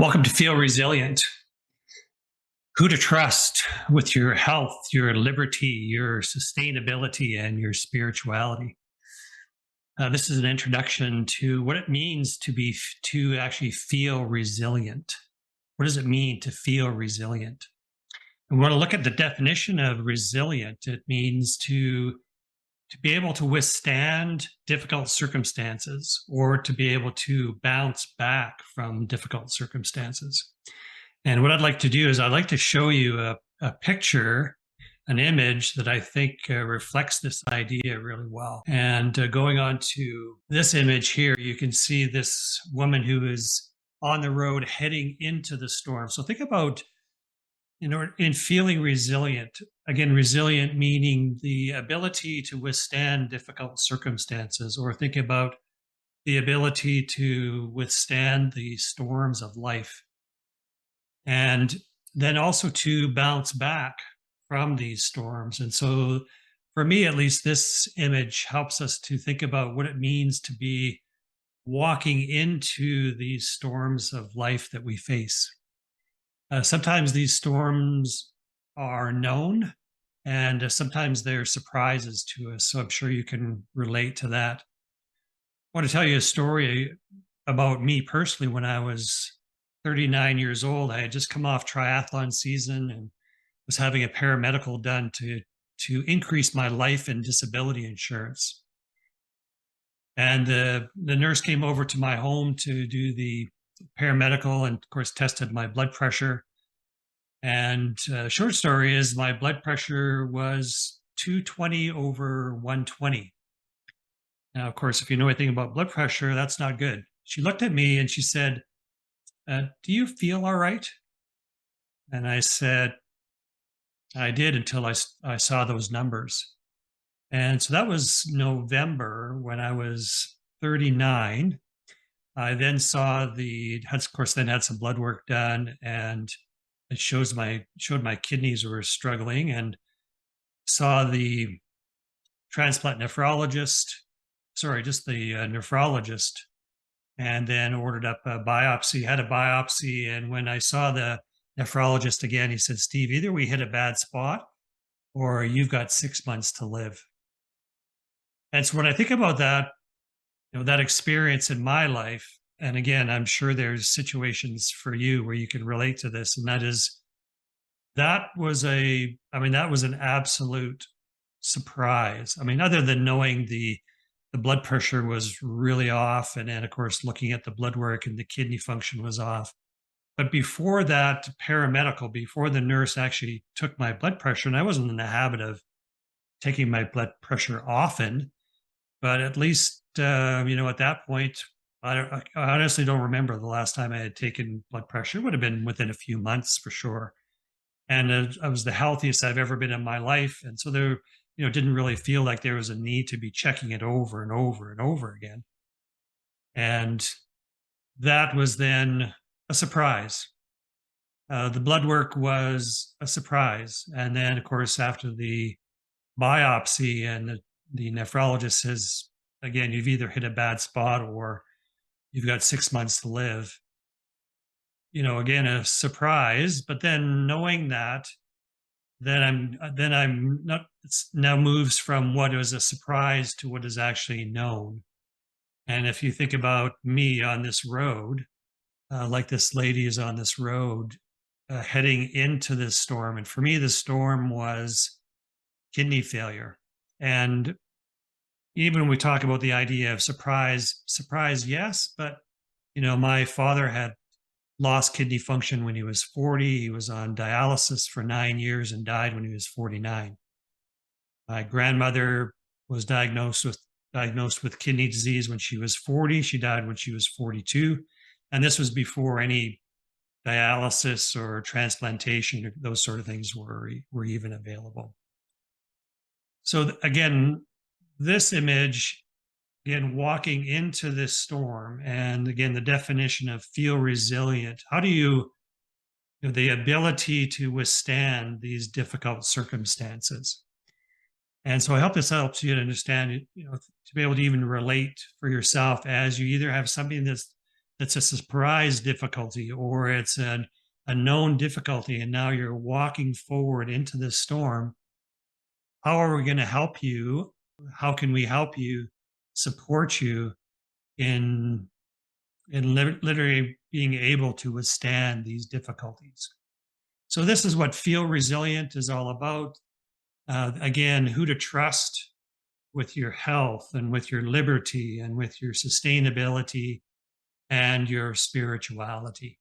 Welcome to Feel Resilient. Who to trust with your health, your liberty, your sustainability, and your spirituality. This is an introduction to what it means to actually feel resilient. What does it mean to feel resilient? And we want to look at the definition of resilient. It means to be able to withstand difficult circumstances or to be able to bounce back from difficult circumstances. And what I'd like to do is I'd like to show you a picture, an image that I think reflects this idea really well. And going on to this image here, you can see this woman who is on the road heading into the storm. So think about in feeling resilient, again, resilient meaning the ability to withstand difficult circumstances, or think about the ability to withstand the storms of life. And then also to bounce back from these storms. And so, for me, at least, this image helps us to think about what it means to be walking into these storms of life that we face. Sometimes these storms are known, and sometimes they're surprises to us. So I'm sure you can relate to that. I want to tell you a story about me personally. When I was 39 years old, I had just come off triathlon season and was having a paramedical done to increase my life and disability insurance. And the nurse came over to my home to do the paramedical and, of course, tested my blood pressure. And short story is my blood pressure was 220 over 120. Now, of course, if you know anything about blood pressure, that's not good. She looked at me and she said, do you feel all right? And I said, I did until I saw those numbers. And so that was November when I was 39. I then of course, then had some blood work done, and it showed my kidneys were struggling, and saw the transplant nephrologist, just the nephrologist, and then ordered up a biopsy, had a biopsy. And when I saw the nephrologist again, he said, Steve, either we hit a bad spot or you've got 6 months to live. And so when I think about that, that experience in my life, and again, I'm sure there's situations for you where you can relate to this, and that was an absolute surprise. I mean, other than knowing the blood pressure was really off, and then, of course, looking at the blood work and the kidney function was off. But before that before the nurse actually took my blood pressure, and I wasn't in the habit of taking my blood pressure often, but at least, at that point, I honestly don't remember the last time I had taken blood pressure. It would have been within a few months for sure. And I was the healthiest I've ever been in my life. And so there, didn't really feel like there was a need to be checking it over and over and over again. And that was then a surprise. The blood work was a surprise. And then, of course, after the biopsy, and the nephrologist says, again, you've either hit a bad spot or you've got 6 months to live. Again, a surprise. But then knowing that, I'm not, it's now moves from what was a surprise to what is actually known. And if you think about me on this road, like this lady is on this road heading into this storm. And for me, the storm was kidney failure. And even when we talk about the idea of surprise, yes, but my father had lost kidney function when he was 40. He was on dialysis for 9 years and died when he was 49. My grandmother was diagnosed with kidney disease when she was 40. She died when she was 42. And this was before any dialysis or transplantation, those sort of things were even available. So again, this image, again, walking into this storm, and again, the definition of feel resilient. How do you the ability to withstand these difficult circumstances? And so I hope this helps you to understand, to be able to even relate for yourself as you either have something that's it's a surprise difficulty, or it's a known difficulty, and now you're walking forward into this storm. How are we going to help you? How can we help you, support you in literally being able to withstand these difficulties? So this is what Feel Resilient is all about. Again, who to trust with your health and with your liberty and with your sustainability and your spirituality.